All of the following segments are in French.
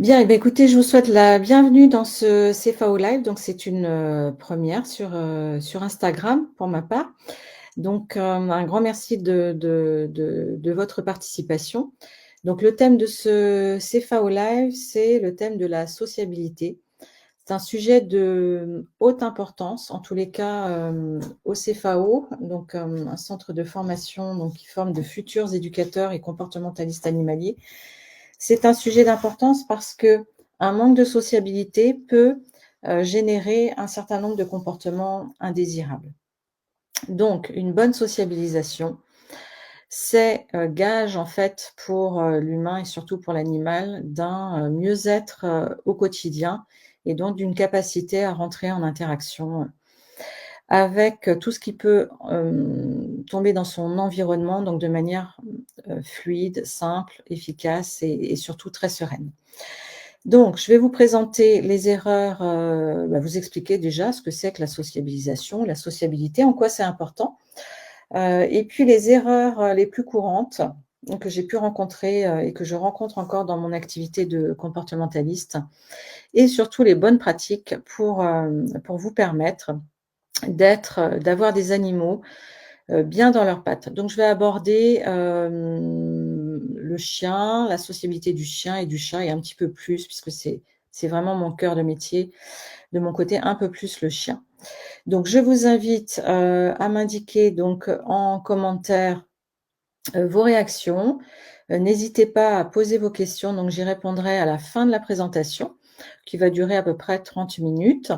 Bien, eh bien, écoutez, je vous souhaite la bienvenue dans ce CFAO Live. Donc, c'est une première sur Instagram pour ma part. Donc, un grand merci de votre participation. Donc, le thème de ce CFAO Live, c'est le thème de la sociabilité. C'est un sujet de haute importance, en tous les cas au CFAO, donc un centre de formation donc, qui forme de futurs éducateurs et comportementalistes animaliers. C'est un sujet d'importance parce que un manque de sociabilité peut générer un certain nombre de comportements indésirables. Donc, une bonne sociabilisation, c'est gage en fait pour l'humain et surtout pour l'animal d'un mieux-être au quotidien et donc d'une capacité à rentrer en interaction avec tout ce qui peut tomber dans son environnement, donc de manière fluide, simple, efficace et surtout très sereine. Donc, je vais vous présenter les erreurs, vous expliquer déjà ce que c'est que la sociabilisation, la sociabilité, en quoi c'est important, et puis les erreurs les plus courantes que j'ai pu rencontrer et que je rencontre encore dans mon activité de comportementaliste, et surtout les bonnes pratiques pour vous permettre d'avoir des animaux bien dans leurs pattes. Donc, je vais aborder le chien, la sociabilité du chien et du chat et un petit peu plus, puisque c'est vraiment mon cœur de métier, de mon côté un peu plus le chien. Donc, je vous invite à m'indiquer donc en commentaire vos réactions. N'hésitez pas à poser vos questions, donc j'y répondrai à la fin de la présentation, qui va durer à peu près 30 minutes.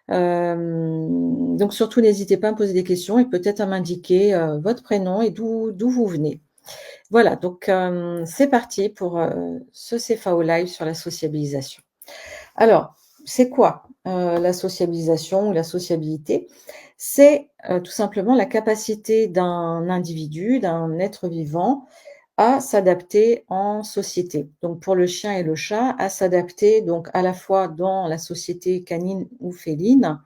Donc surtout, n'hésitez pas à me poser des questions et peut-être à m'indiquer votre prénom et d'où vous venez. Voilà, donc c'est parti pour ce CFAO Live sur la sociabilisation. Alors, c'est quoi la sociabilisation ou la sociabilité? C'est tout simplement la capacité d'un individu, d'un être vivant, à s'adapter en société. Donc pour le chien et le chat, à s'adapter donc à la fois dans la société canine ou féline,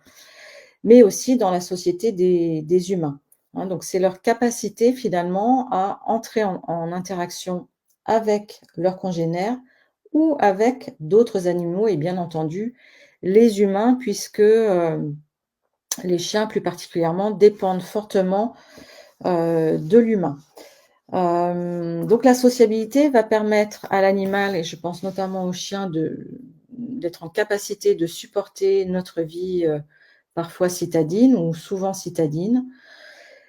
mais aussi dans la société des humains. Hein, donc c'est leur capacité finalement à entrer en interaction avec leurs congénères ou avec d'autres animaux et bien entendu les humains puisque les chiens plus particulièrement dépendent fortement de l'humain. Donc la sociabilité va permettre à l'animal, et je pense notamment au chien, d'être en capacité de supporter notre vie parfois citadine ou souvent citadine.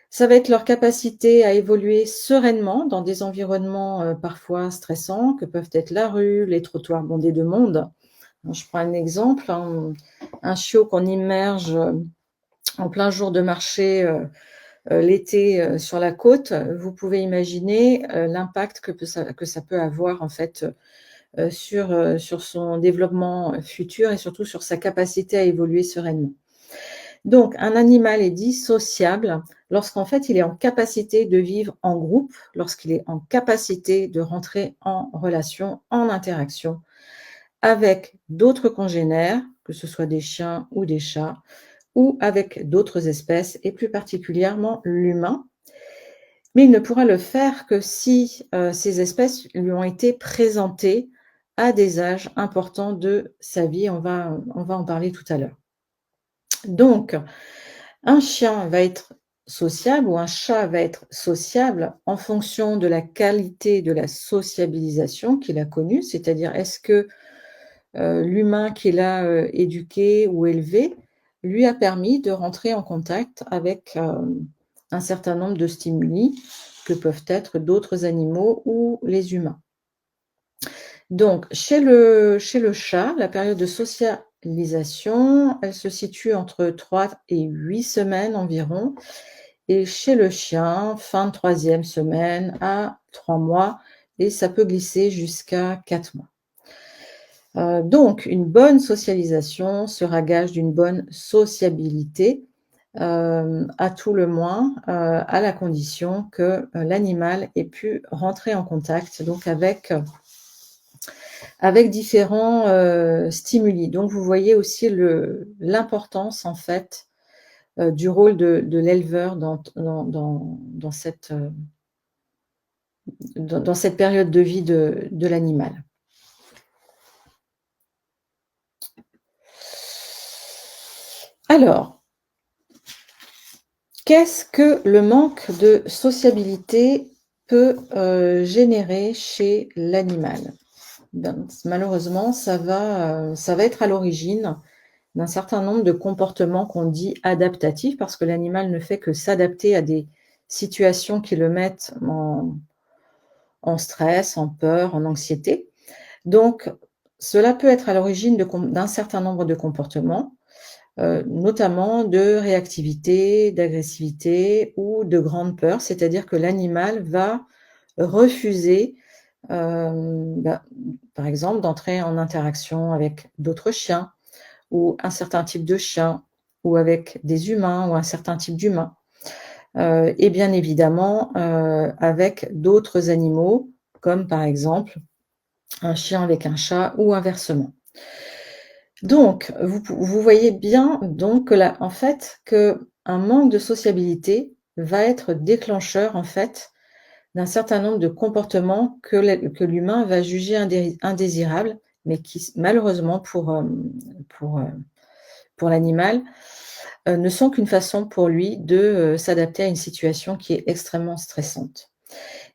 Ça va être leur capacité à évoluer sereinement dans des environnements parfois stressants, que peuvent être la rue, les trottoirs bondés de monde. Je prends un exemple, un chiot qu'on immerge en plein jour de marché l'été sur la côte, vous pouvez imaginer l'impact que ça peut avoir en fait sur son développement futur et surtout sur sa capacité à évoluer sereinement. Donc, un animal est dit sociable lorsqu'en fait il est en capacité de vivre en groupe, lorsqu'il est en capacité de rentrer en relation, en interaction avec d'autres congénères, que ce soit des chiens ou des chats, ou avec d'autres espèces, et plus particulièrement l'humain. Mais il ne pourra le faire que si ces espèces lui ont été présentées à des âges importants de sa vie. On va en parler tout à l'heure. Donc, un chien va être sociable ou un chat va être sociable en fonction de la qualité de la sociabilisation qu'il a connue, c'est-à-dire est-ce que l'humain qu'il a éduqué ou élevé lui a permis de rentrer en contact avec un certain nombre de stimuli que peuvent être d'autres animaux ou les humains. Donc, chez le chat, la période de socialisation, elle se situe entre 3 et 8 semaines environ. Et chez le chien, fin de 3e semaine à 3 mois, et ça peut glisser jusqu'à 4 mois. Donc, une bonne socialisation sera gage d'une bonne sociabilité, à tout le moins, à la condition que l'animal ait pu rentrer en contact donc avec différents stimuli. Donc, vous voyez aussi l'importance en fait du rôle de l'éleveur dans cette période de vie de l'animal. Alors, qu'est-ce que le manque de sociabilité peut, générer chez l'animal? Ben, malheureusement, ça va être à l'origine d'un certain nombre de comportements qu'on dit adaptatifs, parce que l'animal ne fait que s'adapter à des situations qui le mettent en stress, en peur, en anxiété. Donc cela peut être à l'origine d'un certain nombre de comportements, notamment de réactivité, d'agressivité ou de grande peur. C'est-à-dire que l'animal va refuser, bah, par exemple, d'entrer en interaction avec d'autres chiens ou un certain type de chien ou avec des humains ou un certain type d'humain. Et bien évidemment, avec d'autres animaux comme par exemple un chien avec un chat ou inversement. Donc vous voyez bien donc que là, en fait, qu'un manque de sociabilité va être déclencheur, en fait, d'un certain nombre de comportements que l'humain va juger indésirables, mais qui malheureusement pour l'animal, ne sont qu'une façon pour lui de, s'adapter à une situation qui est extrêmement stressante.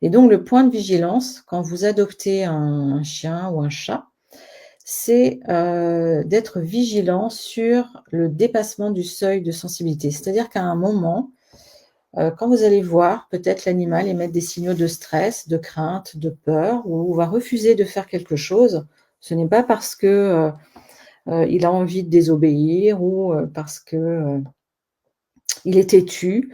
Et donc le point de vigilance quand vous adoptez un chien ou un chat, c'est, d'être vigilant sur le dépassement du seuil de sensibilité. C'est-à-dire qu'à un moment, quand vous allez voir peut-être l'animal émettre des signaux de stress, de crainte, de peur ou va refuser de faire quelque chose, ce n'est pas parce que, il a envie de désobéir ou, parce que, il est têtu,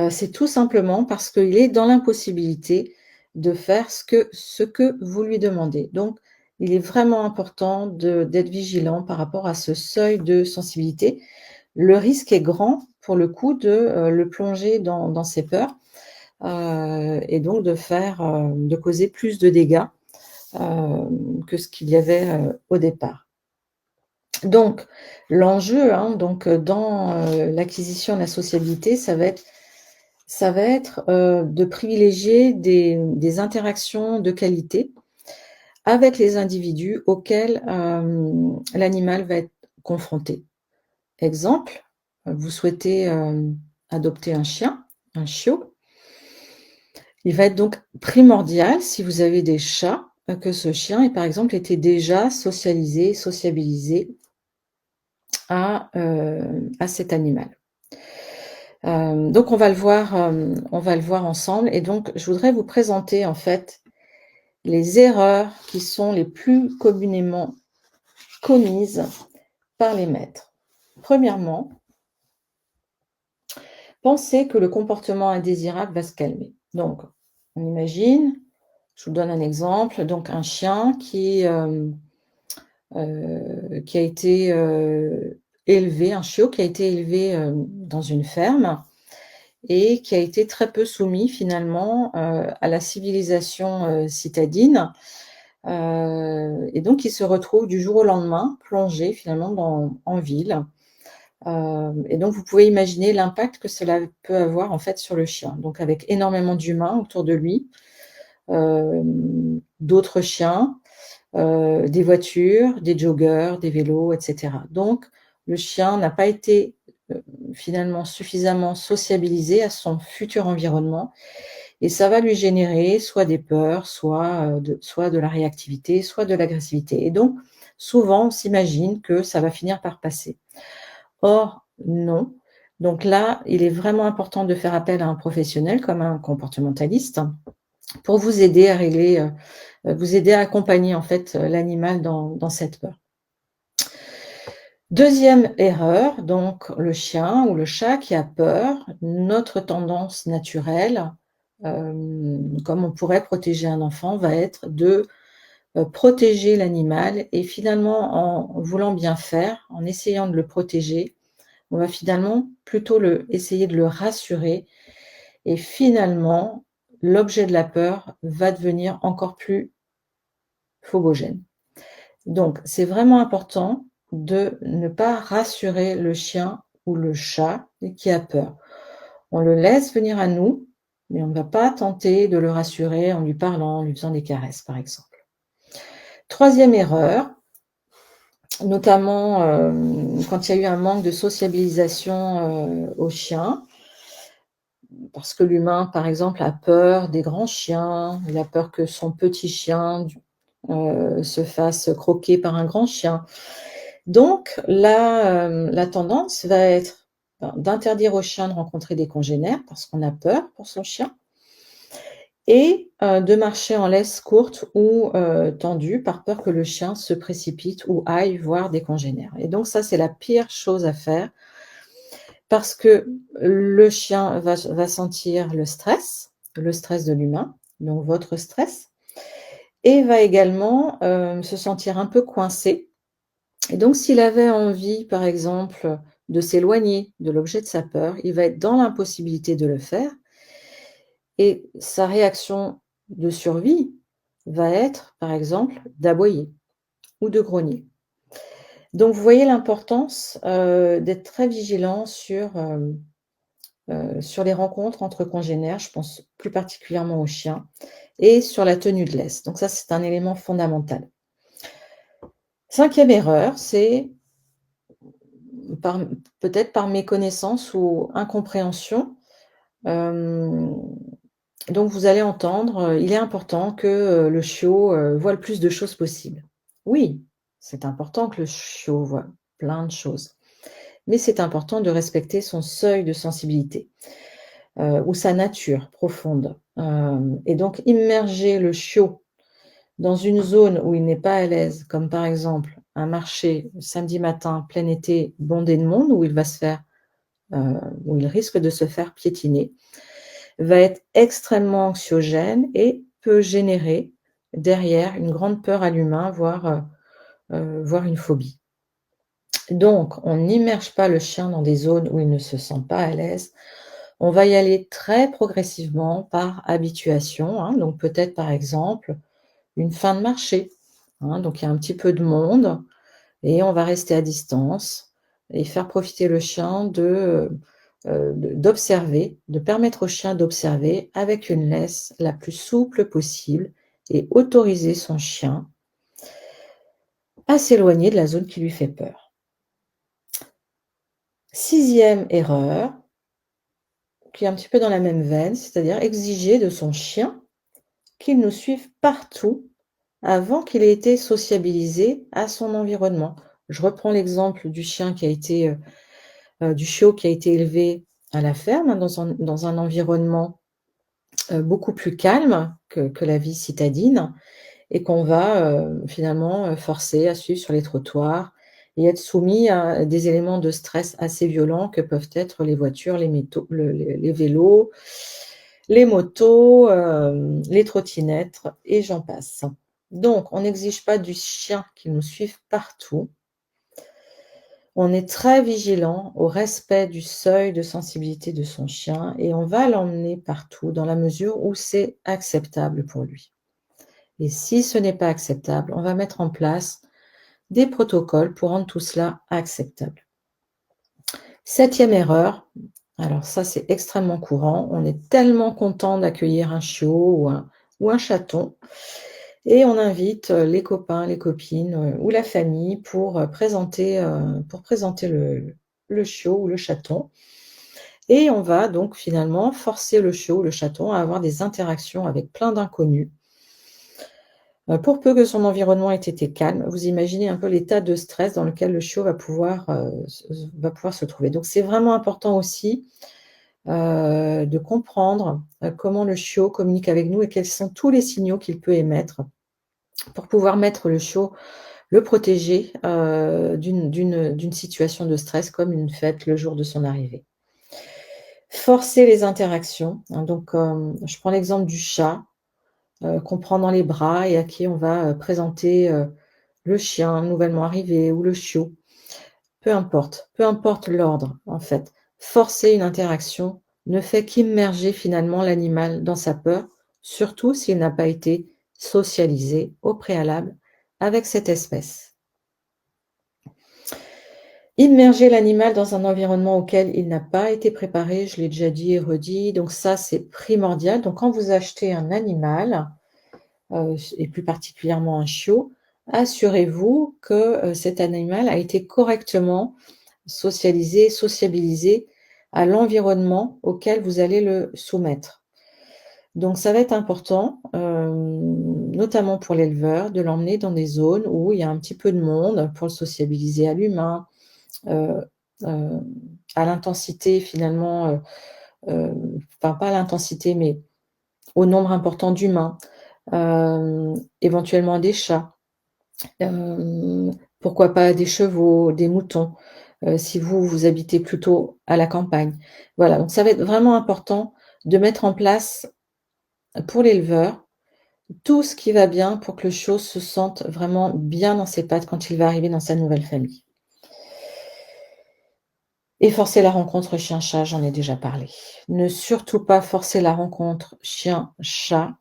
c'est tout simplement parce qu'il est dans l'impossibilité de faire ce que vous lui demandez. Donc il est vraiment important d'être vigilant par rapport à ce seuil de sensibilité. Le risque est grand pour le coup de, le plonger dans ses peurs, et donc de causer plus de dégâts, que ce qu'il y avait, au départ. Donc l'enjeu, hein, donc dans, l'acquisition de la sociabilité, ça va être, de privilégier des interactions de qualité avec les individus auxquels, l'animal va être confronté. Exemple, vous souhaitez, adopter un chien, un chiot. Il va être donc primordial, si vous avez des chats, que ce chien ait par exemple été déjà sociabilisé à cet animal. Donc on va le voir ensemble et donc je voudrais vous présenter en fait les erreurs qui sont les plus communément commises par les maîtres. Premièrement, penser que le comportement indésirable va se calmer. Donc on imagine, je vous donne un exemple, donc un chien qui a été, élevé, un chiot qui a été élevé, dans une ferme et qui a été très peu soumis finalement, à la civilisation, citadine, et donc il se retrouve du jour au lendemain plongé finalement en ville, et donc vous pouvez imaginer l'impact que cela peut avoir en fait sur le chien. Donc avec énormément d'humains autour de lui, d'autres chiens, des voitures, des joggers, des vélos et cetera. Donc le chien n'a pas été, finalement suffisamment sociabilisé à son futur environnement et ça va lui générer soit des peurs, soit de la réactivité, soit de l'agressivité et donc souvent on s'imagine que ça va finir par passer. Or non, donc là, il est vraiment important de faire appel à un professionnel comme un comportementaliste pour vous aider à régler, vous aider à accompagner en fait, l'animal dans cette peur. Deuxième erreur, donc le chien ou le chat qui a peur, notre tendance naturelle, comme on pourrait protéger un enfant, va être de, protéger l'animal et finalement en voulant bien faire, en essayant de le protéger, on va finalement plutôt essayer de le rassurer et finalement, l'objet de la peur va devenir encore plus phobogène. Donc c'est vraiment important de ne pas rassurer le chien ou le chat qui a peur. On le laisse venir à nous, mais on ne va pas tenter de le rassurer en lui parlant, en lui faisant des caresses, par exemple. Troisième erreur, notamment quand il y a eu un manque de sociabilisation au chien, parce que l'humain, par exemple, a peur des grands chiens, il a peur que son petit chien se fasse croquer par un grand chien. Donc la tendance va être d'interdire au chien de rencontrer des congénères parce qu'on a peur pour son chien et de marcher en laisse courte ou tendue par peur que le chien se précipite ou aille voir des congénères. Et donc ça, c'est la pire chose à faire parce que le chien va sentir le stress de l'humain, donc votre stress, et va également se sentir un peu coincé. Et donc s'il avait envie, par exemple, de s'éloigner de l'objet de sa peur, il va être dans l'impossibilité de le faire et sa réaction de survie va être, par exemple, d'aboyer ou de grogner. Donc vous voyez l'importance d'être très vigilant sur les rencontres entre congénères, je pense plus particulièrement aux chiens, et sur la tenue de laisse. Donc ça, c'est un élément fondamental. 5e erreur, c'est peut-être par méconnaissance ou incompréhension. Donc vous allez entendre, il est important que le chiot voit le plus de choses possible. Oui, c'est important que le chiot voit plein de choses, mais c'est important de respecter son seuil de sensibilité ou sa nature profonde. Et donc immerger le chiot dans une zone où il n'est pas à l'aise, comme par exemple un marché samedi matin, plein été, bondé de monde, où il risque de se faire piétiner, va être extrêmement anxiogène et peut générer derrière une grande peur à l'humain, voire une phobie. Donc, on n'immerge pas le chien dans des zones où il ne se sent pas à l'aise. On va y aller très progressivement par habituation, hein. Donc peut-être par exemple une fin de marché, hein. Donc il y a un petit peu de monde et on va rester à distance et faire profiter le chien d'observer, de permettre au chien d'observer avec une laisse la plus souple possible et autoriser son chien à s'éloigner de la zone qui lui fait peur. 6e erreur, qui est un petit peu dans la même veine, c'est-à-dire exiger de son chien qu'il nous suive partout avant qu'il ait été sociabilisé à son environnement. Je reprends l'exemple du chien qui a été, du chiot qui a été élevé à la ferme, hein, dans un environnement beaucoup plus calme que la vie citadine et qu'on va finalement forcer à suivre sur les trottoirs et être soumis à des éléments de stress assez violents que peuvent être les voitures, les vélos, les motos, les trottinettes et j'en passe. Donc on n'exige pas du chien qu'il nous suive partout. On est très vigilant au respect du seuil de sensibilité de son chien et on va l'emmener partout dans la mesure où c'est acceptable pour lui. Et si ce n'est pas acceptable, on va mettre en place des protocoles pour rendre tout cela acceptable. 7e erreur, alors ça c'est extrêmement courant, on est tellement content d'accueillir un chiot ou un chaton et on invite les copains, les copines ou la famille pour présenter le chiot ou le chaton. Et on va donc finalement forcer le chiot ou le chaton à avoir des interactions avec plein d'inconnus. Pour peu que son environnement ait été calme, vous imaginez un peu l'état de stress dans lequel le chiot va pouvoir se trouver. Donc c'est vraiment important aussi de comprendre comment le chiot communique avec nous et quels sont tous les signaux qu'il peut émettre pour pouvoir mettre le protéger d'une situation de stress comme une fête le jour de son arrivée. Forcer les interactions, hein, donc je prends l'exemple du chat qu'on prend dans les bras et à qui on va présenter le chien nouvellement arrivé ou le chiot. Peu importe l'ordre en fait. Forcer une interaction ne fait qu'immerger finalement l'animal dans sa peur, surtout s'il n'a pas été socialisé au préalable avec cette espèce. Immerger l'animal dans un environnement auquel il n'a pas été préparé, je l'ai déjà dit et redit, donc ça c'est primordial. Donc quand vous achetez un animal, et plus particulièrement un chiot, assurez-vous que cet animal a été correctement socialisé, sociabilisé à l'environnement auquel vous allez le soumettre. Donc ça va être important, notamment pour l'éleveur, de l'emmener dans des zones où il y a un petit peu de monde pour le sociabiliser à l'humain, heu heu, à l'intensité finalement, enfin pas à l'intensité, mais au nombre important d'humains, éventuellement des chats, pourquoi pas des chevaux, des moutons, si vous habitez plutôt à la campagne. Voilà, donc ça va être vraiment important de mettre en place pour l'éleveur tout ce qui va bien pour que le chiot se sente vraiment bien dans ses pattes quand il va arriver dans sa nouvelle famille. Et forcer la rencontre chien-chat, j'en ai déjà parlé. Ne surtout pas forcer la rencontre chien-chat.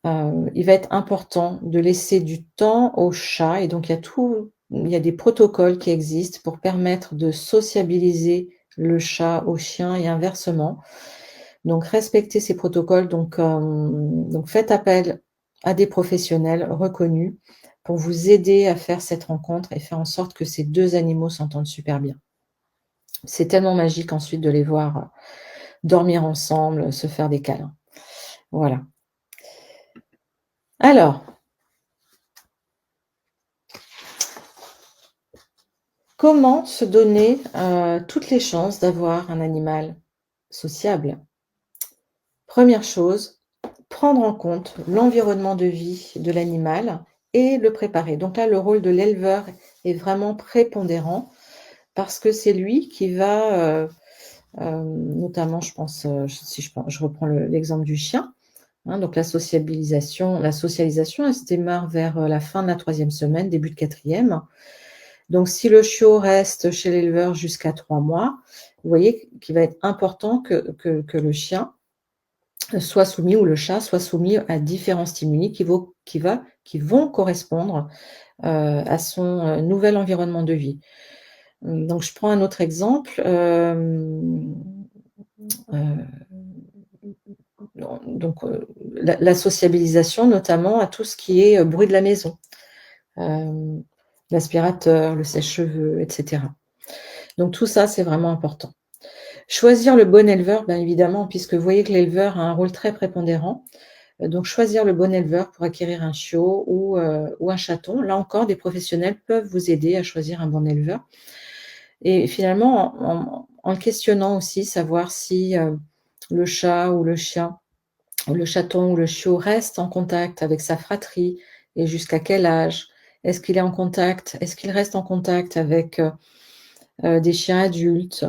Il va être important de laisser du temps au chat et donc il y a des protocoles qui existent pour permettre de sociabiliser le chat au chien et inversement. Donc respectez ces protocoles, donc faites appel à des professionnels reconnus pour vous aider à faire cette rencontre et faire en sorte que ces 2 animaux s'entendent super bien. C'est tellement magique ensuite de les voir dormir ensemble, se faire des câlins. Voilà. Alors, comment se donner, toutes les chances d'avoir un animal sociable? Première chose, prendre en compte l'environnement de vie de l'animal et le préparer. Donc là, le rôle de l'éleveur est vraiment prépondérant parce que c'est lui qui va, notamment je pense, si je reprends l'exemple du chien, hein, donc la socialisation, elle se démarre vers, la fin de la 3e semaine, début de 4e. Donc si le chiot reste chez l'éleveur jusqu'à 3 mois, vous voyez qu'il va être important que le chien soit soumis ou le chat soit soumis à différents stimuli qui vont correspondre, à son, nouvel environnement de vie. Donc je prends un autre exemple, heu, donc la sociabilisation notamment à tout ce qui est, bruit de la maison, hem, l'aspirateur, le sèche-cheveux et cetera. Donc tout ça, c'est vraiment important. Choisir le bon éleveur, bien évidemment, puisque vous voyez que l'éleveur a un rôle très prépondérant. Donc choisir le bon éleveur pour acquérir un chiot ou un chaton. Là encore, des professionnels peuvent vous aider à choisir un bon éleveur et finalement, en le questionnant aussi, savoir si, le chat ou le chien ou le chaton ou le chiot reste en contact avec sa fratrie et jusqu'à quel âge? Est-ce qu'il reste en contact avec, des chiens adultes?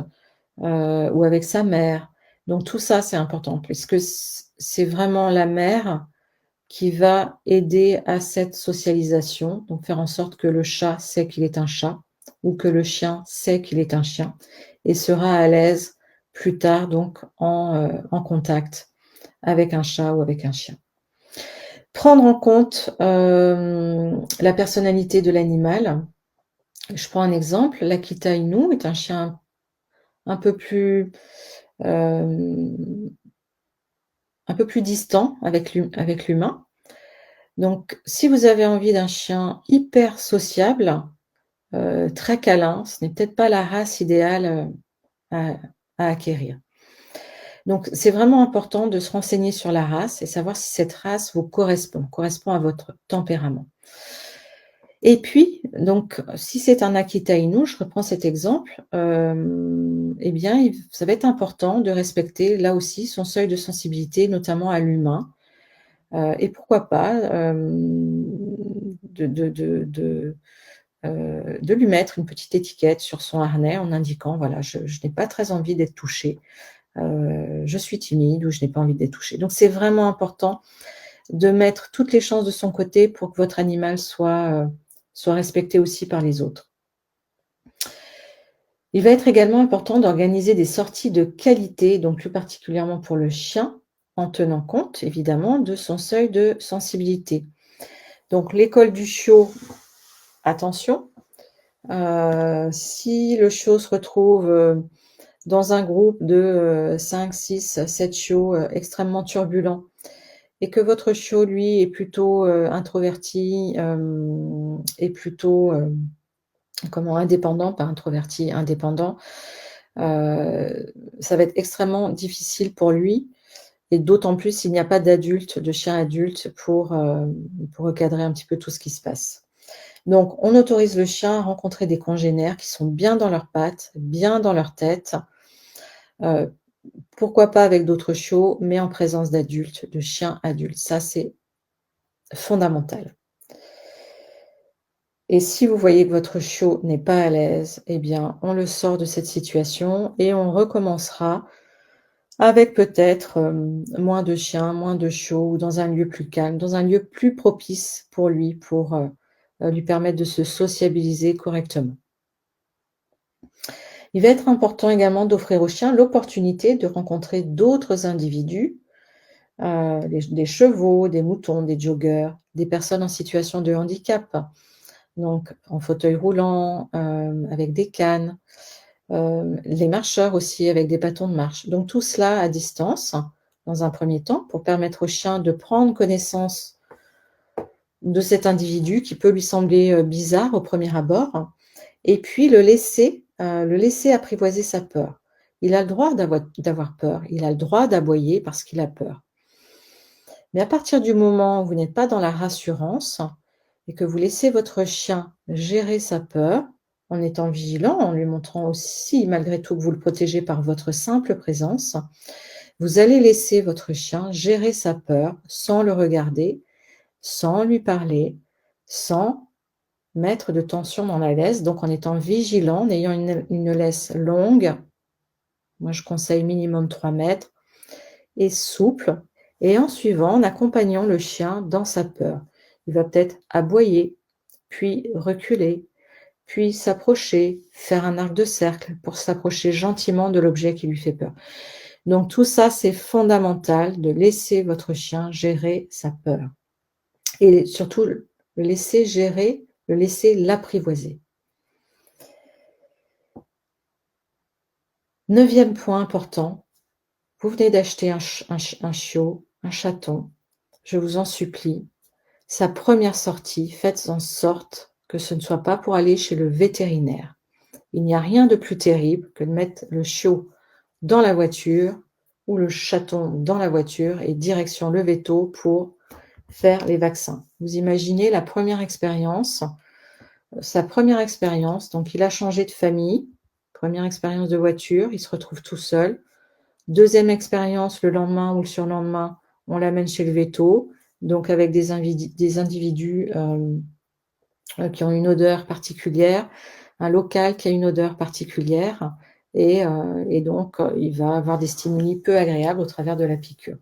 Ou avec sa mère. Donc tout ça, c'est important puisque c'est vraiment la mère qui va aider à cette socialisation, donc faire en sorte que le chat sait qu'il est un chat ou que le chien sait qu'il est un chien et sera à l'aise plus tard donc en contact avec un chat ou avec un chien. Prendre en compte, la personnalité de l'animal. Je prends un exemple, l'Akita Inu est un chien un peu plus, hem un peu plus distant avec l'humain. Donc si vous avez envie d'un chien hyper sociable, très câlin, ce n'est peut-être pas la race idéale, à acquérir. Donc c'est vraiment important de se renseigner sur la race et savoir si cette race vous correspond à votre tempérament. Et puis donc si c'est un Akita Inu, je reprends cet exemple, et bien ça va être important de respecter là aussi son seuil de sensibilité, notamment à l'humain. Et pourquoi pas, de lui mettre une petite étiquette sur son harnais en indiquant: «Voilà, je n'ai pas très envie d'être touché, je suis timide» ou «Je n'ai pas envie d'être touché». Donc c'est vraiment important de mettre toutes les chances de son côté pour que votre animal soit respecté aussi par les autres. Il va être également important d'organiser des sorties de qualité, donc plus particulièrement pour le chien, en tenant compte évidemment de son seuil de sensibilité. Donc l'école du chiot, attention, si le chiot se retrouve, dans un groupe de, 5-6-7 chiots, extrêmement turbulents et que votre chiot, lui, est plutôt, introverti, et plutôt, comment? Indépendant, pas introverti, indépendant, ça va être extrêmement difficile pour lui et d'autant plus s'il n'y a pas d'adulte, de chien adulte pour recadrer un petit peu tout ce qui se passe. Donc on autorise le chien à rencontrer des congénères qui sont bien dans leurs pattes, bien dans leur tête, heu, pourquoi pas avec d'autres chiots, mais en présence d'adultes, de chiens adultes. Ça, c'est fondamental. Et si vous voyez que votre chiot n'est pas à l'aise, eh bien, on le sort de cette situation et on recommencera avec peut-être, moins de chiens, moins de chiots ou dans un lieu plus calme, dans un lieu plus propice pour lui, lui permettre de se sociabiliser correctement. Il va être important également d'offrir au chien l'opportunité de rencontrer d'autres individus, des chevaux, des moutons, des joggeurs, des personnes en situation de handicap, donc en fauteuil roulant, avec des cannes, les marcheurs aussi avec des bâtons de marche. Donc tout cela à distance, dans un premier temps, pour permettre au chien de prendre connaissance de cet individu qui peut lui sembler, bizarre au premier abord et puis le laisser apprivoiser sa peur. Il a le droit d'avoir peur, il a le droit d'aboyer parce qu'il a peur. Mais à partir du moment où vous n'êtes pas dans la rassurance et que vous laissez votre chien gérer sa peur, en étant vigilant, en lui montrant aussi malgré tout que vous le protégez par votre simple présence, vous allez laisser votre chien gérer sa peur sans le regarder, sans lui parler, sans mettre de tension dans la laisse, donc en étant vigilant, en ayant une laisse longue, moi je conseille minimum 3 mètres, et souple, et en suivant, en accompagnant le chien dans sa peur. Il va peut-être aboyer, puis reculer, puis s'approcher, faire un arc de cercle pour s'approcher gentiment de l'objet qui lui fait peur. Donc tout ça, c'est fondamental de laisser votre chien gérer sa peur et surtout le laisser gérer, le laisser l'apprivoiser. 9e point important, vous venez d'acheter un chiot, un chaton, je vous en supplie, sa première sortie, faites en sorte que ce ne soit pas pour aller chez le vétérinaire. Il n'y a rien de plus terrible que de mettre le chiot dans la voiture ou le chaton dans la voiture et direction le véto pour faire les vaccins. Vous imaginez la première expérience, sa première expérience, donc il a changé de famille, première expérience de voiture, il se retrouve tout seul. Deuxième expérience, le lendemain ou le surlendemain, on l'amène chez le véto, donc avec des individus qui ont une odeur particulière, un local qui a une odeur particulière et donc il va avoir des stimuli peu agréables au travers de la piqûre.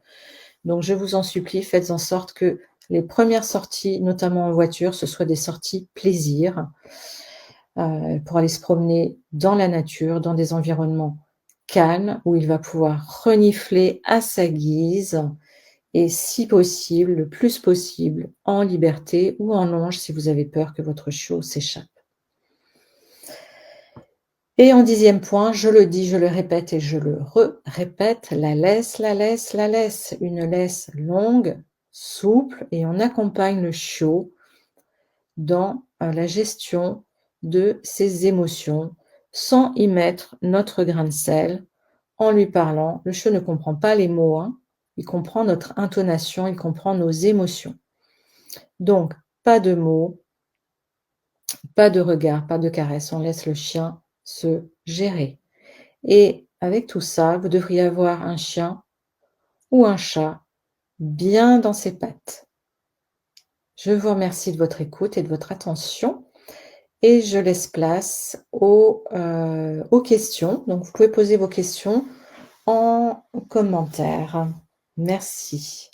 Donc je vous en supplie, faites en sorte que les premières sorties, notamment en voiture, ce soient des sorties plaisir, pour aller se promener dans la nature, dans des environnements calmes, où il va pouvoir renifler à sa guise et si possible, le plus possible, en liberté ou en longe si vous avez peur que votre chiot s'échappe. Et en 10e point, je le dis, je le répète et je le répète, la laisse, la laisse, la laisse. Une laisse longue, souple et on accompagne le chiot dans la gestion de ses émotions sans y mettre notre grain de sel, en lui parlant. Le chiot ne comprend pas les mots, hein, il comprend notre intonation, il comprend nos émotions. Donc, pas de mots, pas de regard, pas de caresse, on laisse le chien se gérer. Et avec tout ça, vous devriez avoir un chien ou un chat bien dans ses pattes. Je vous remercie de votre écoute et de votre attention et je laisse place aux questions. Donc vous pouvez poser vos questions en commentaire. Merci.